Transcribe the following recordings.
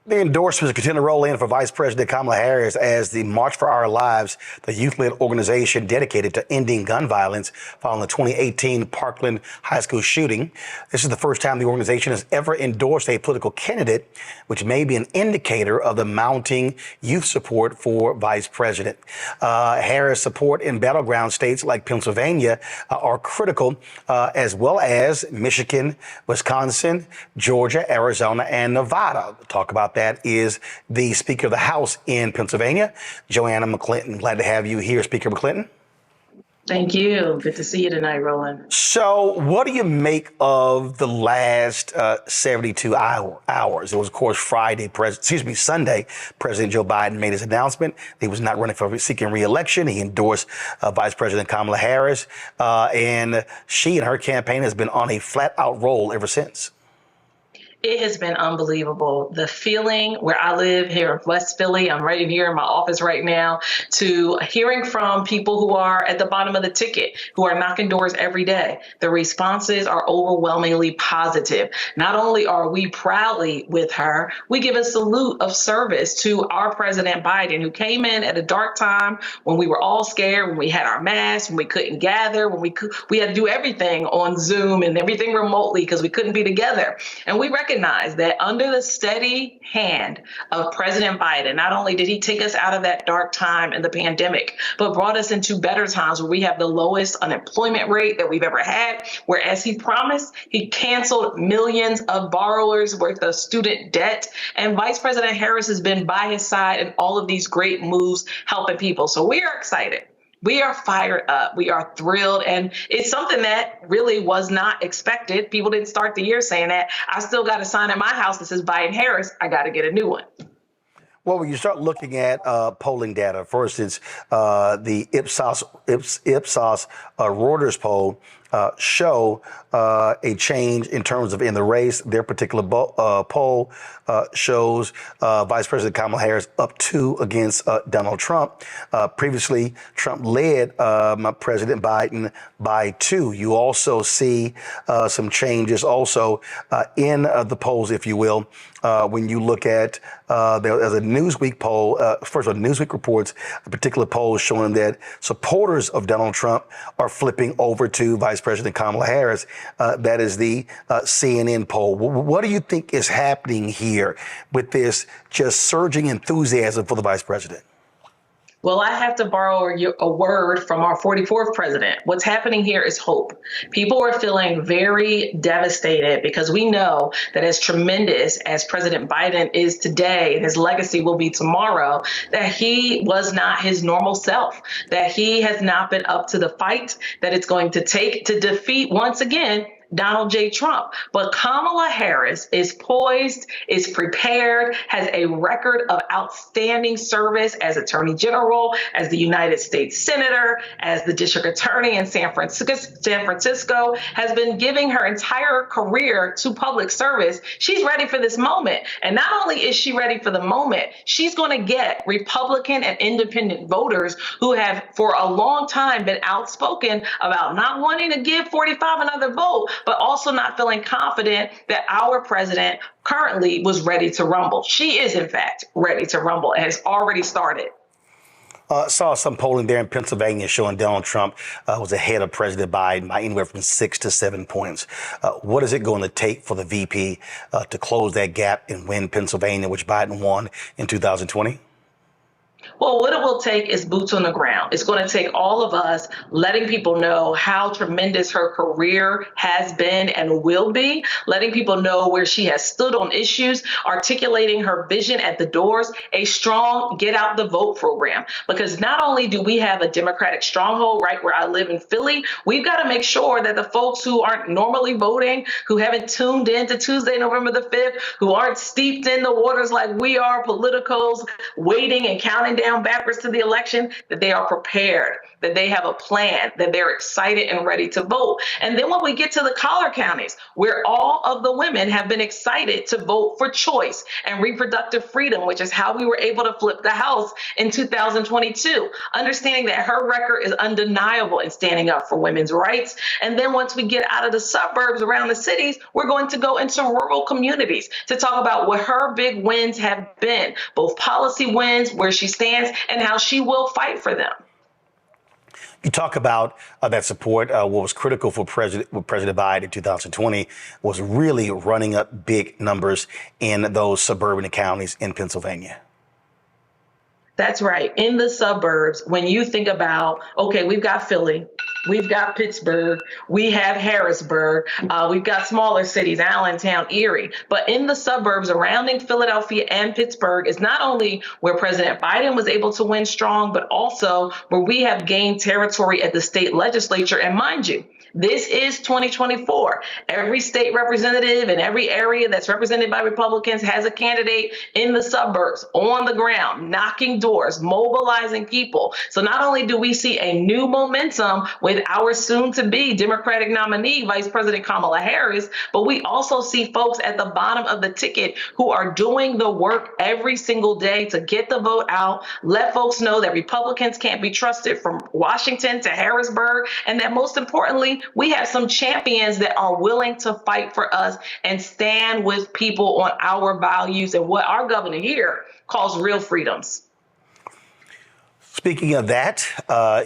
The endorsements continue to roll in for Vice President Kamala Harris as the March for Our Lives, the youth-led organization dedicated to ending gun violence following the 2018 Parkland high school shooting. This is the first time the organization has ever endorsed a political candidate, which may be an indicator of the mounting youth support for Vice President. Harris' support in battleground states like Pennsylvania are critical, as well as Michigan, Wisconsin, Georgia, Arizona, and Nevada. Talk about that is the Speaker of the House in Pennsylvania, Joanna McClinton. Glad to have you here, Speaker McClinton. Thank you. Good to see you tonight, Roland. So what do you make of the last 72 hours? It was, of course, Sunday, President Joe Biden made his announcement. He was not running for seeking re-election. He endorsed Vice President Kamala Harris, and she and her campaign has been on a flat-out roll ever since. It has been unbelievable. The feeling where I live here in West Philly, I'm right here in my office right now, to hearing from people who are at the bottom of the ticket, who are knocking doors every day. The responses are overwhelmingly positive. Not only are we proudly with her, we give a salute of service to our President Biden, who came in at a dark time when we were all scared, when we had our masks, when we couldn't gather, when we had to do everything on Zoom and everything remotely because we couldn't be together. And we recognize that under the steady hand of President Biden, not only did he take us out of that dark time in the pandemic, but brought us into better times where we have the lowest unemployment rate that we've ever had, where, as he promised, he canceled millions of borrowers worth of student debt. And Vice President Harris has been by his side in all of these great moves helping people. So we are excited. We are fired up. We are thrilled. And it's something that really was not expected. People didn't start the year saying that. I still got a sign in my house that says Biden Harris. I got to get a new one. Well, when you start looking at polling data, for instance, the Ipsos Reuters poll show a change in terms of in the race. Their particular poll shows Vice President Kamala Harris up 2 against Donald Trump. Previously, Trump led President Biden by 2. You also see some changes also in the polls, if you will, when you look at there's a Newsweek poll. First of all, Newsweek reports a particular poll showing that supporters of Donald Trump are flipping over to Vice President Kamala Harris. That is the CNN poll. What do you think is happening here with this just surging enthusiasm for the vice president? Well, I have to borrow a word from our 44th president. What's happening here is hope. People are feeling very devastated because we know that as tremendous as President Biden is today, and his legacy will be tomorrow, that he was not his normal self, that he has not been up to the fight that it's going to take to defeat, once again, Donald J. Trump. But Kamala Harris is poised, is prepared, has a record of outstanding service as Attorney General, as the United States Senator, as the District Attorney in San Francisco, has been giving her entire career to public service. She's ready for this moment. And not only is she ready for the moment, she's going to get Republican and independent voters who have for a long time been outspoken about not wanting to give 45 another vote, but also not feeling confident that our president currently was ready to rumble. She is, in fact, ready to rumble and has already started. Saw some polling there in Pennsylvania showing Donald Trump was ahead of President Biden by anywhere from 6 to 7 points. What is it going to take for the VP to close that gap and win Pennsylvania, which Biden won in 2020? Well, what it will take is boots on the ground. It's going to take all of us letting people know how tremendous her career has been and will be, letting people know where she has stood on issues, articulating her vision at the doors, a strong get out the vote program. Because not only do we have a Democratic stronghold right where I live in Philly, we've got to make sure that the folks who aren't normally voting, who haven't tuned in to Tuesday, November the 5th, who aren't steeped in the waters like we are, politicals, waiting and counting going down backwards to the election, that they are prepared, that they have a plan, that they're excited and ready to vote. And then when we get to the collar counties, where all of the women have been excited to vote for choice and reproductive freedom, which is how we were able to flip the House in 2022, understanding that her record is undeniable in standing up for women's rights. And then once we get out of the suburbs around the cities, we're going to go into rural communities to talk about what her big wins have been, both policy wins, where she stands, and how she will fight for them. You talk about that support. What was critical for President Biden in 2020 was really running up big numbers in those suburban counties in Pennsylvania. That's right. In the suburbs, when you think about, okay, we've got Philly, we've got Pittsburgh, we have Harrisburg, we've got smaller cities, Allentown, Erie. But in the suburbs surrounding Philadelphia and Pittsburgh is not only where President Biden was able to win strong, but also where we have gained territory at the state legislature. And mind you, this is 2024. Every state representative in every area that's represented by Republicans has a candidate in the suburbs, on the ground, knocking doors, mobilizing people. So not only do we see a new momentum with our soon-to-be Democratic nominee, Vice President Kamala Harris, but we also see folks at the bottom of the ticket who are doing the work every single day to get the vote out, let folks know that Republicans can't be trusted from Washington to Harrisburg, and that most importantly, we have some champions that are willing to fight for us and stand with people on our values and what our governor here calls real freedoms. Speaking of that,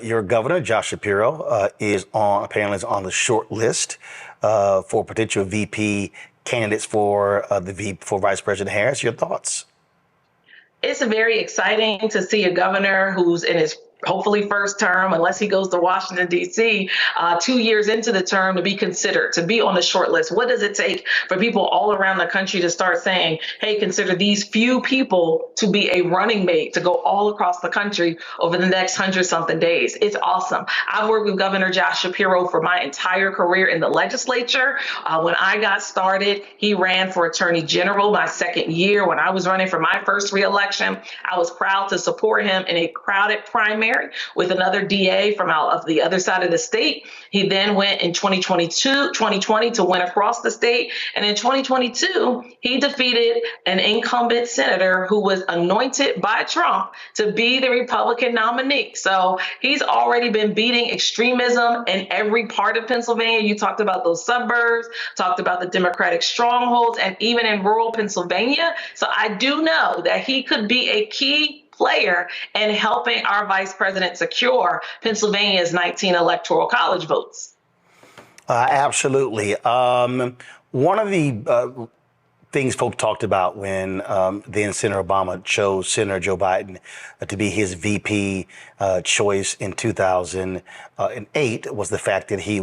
your governor, Josh Shapiro, apparently is on the short list for potential VP candidates for Vice President Harris. Your thoughts? It's very exciting to see a governor who's in his hopefully first term, unless he goes to Washington, D.C., 2 years into the term, to be considered, to be on the short list. What does it take for people all around the country to start saying, hey, consider these few people to be a running mate to go all across the country over the next 100-something days? It's awesome. I've worked with Governor Josh Shapiro for my entire career in the legislature. When I got started, he ran for Attorney General my second year. When I was running for my first reelection, I was proud to support him in a crowded primary with another DA from out of the other side of the state. He then went in 2020 to win across the state. And in 2022, he defeated an incumbent senator who was anointed by Trump to be the Republican nominee. So he's already been beating extremism in every part of Pennsylvania. You talked about those suburbs, talked about the Democratic strongholds, and even in rural Pennsylvania. So I do know that he could be a key player in helping our vice president secure Pennsylvania's 19 electoral college votes. Absolutely. One of the things folks talked about when then Senator Obama chose Senator Joe Biden to be his VP choice in 2008 was the fact that he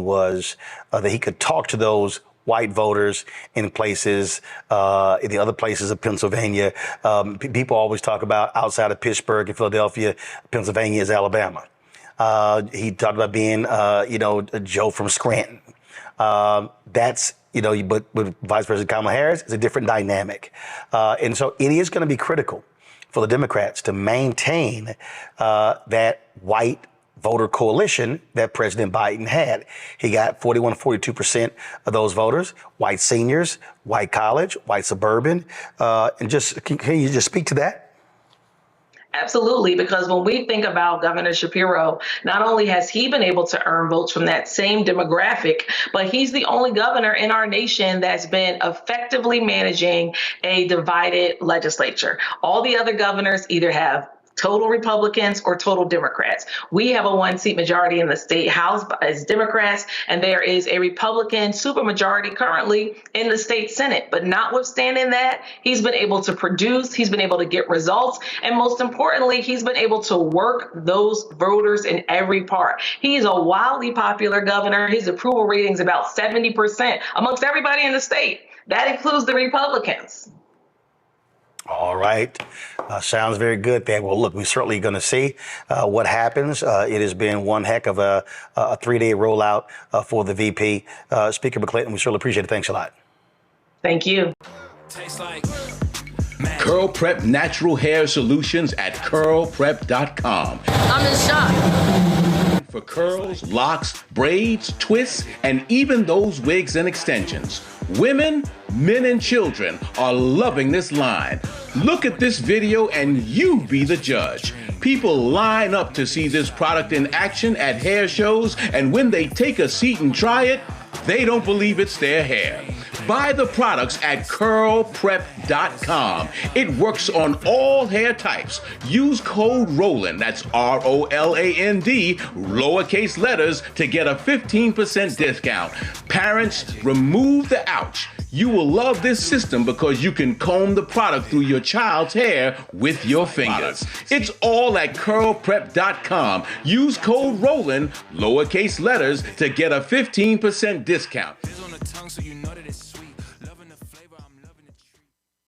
could talk to those white voters in places, in the other places of Pennsylvania. People always talk about outside of Pittsburgh and Philadelphia, Pennsylvania is Alabama. He talked about being, Joe from Scranton. But with Vice President Kamala Harris, it's a different dynamic. And so it is going to be critical for the Democrats to maintain that white voter coalition that President Biden had. He got 42% of those voters, white seniors, white college, white suburban. Can you just speak to that? Absolutely, because when we think about Governor Shapiro, not only has he been able to earn votes from that same demographic, but he's the only governor in our nation that's been effectively managing a divided legislature. All the other governors either have total Republicans or total Democrats. We have a 1-seat majority in the state house as Democrats, and there is a Republican supermajority currently in the state Senate. But notwithstanding that, he's been able to produce, he's been able to get results, and most importantly, he's been able to work those voters in every part. He is a wildly popular governor. His approval rating is about 70% amongst everybody in the state. That includes the Republicans. All right. Sounds very good there. Well, look, we're certainly going to see what happens. It has been one heck of a 3-day rollout for the VP. Speaker McClinton, we certainly appreciate it. Thanks a lot. Thank you. Tastes like Curl Prep Natural Hair Solutions at curlprep.com. I'm in shock. For curls, locks, braids, twists, and even those wigs and extensions. Women, men, and children are loving this line. Look at this video and you be the judge. People line up to see this product in action at hair shows, and when they take a seat and try it, they don't believe it's their hair. Buy the products at curlprep.com. It works on all hair types. Use code ROLAND, that's ROLAND, lowercase letters, to get a 15% discount. Parents, remove the ouch. You will love this system because you can comb the product through your child's hair with your fingers. It's all at curlprep.com. Use code ROLAND, lowercase letters, to get a 15% discount.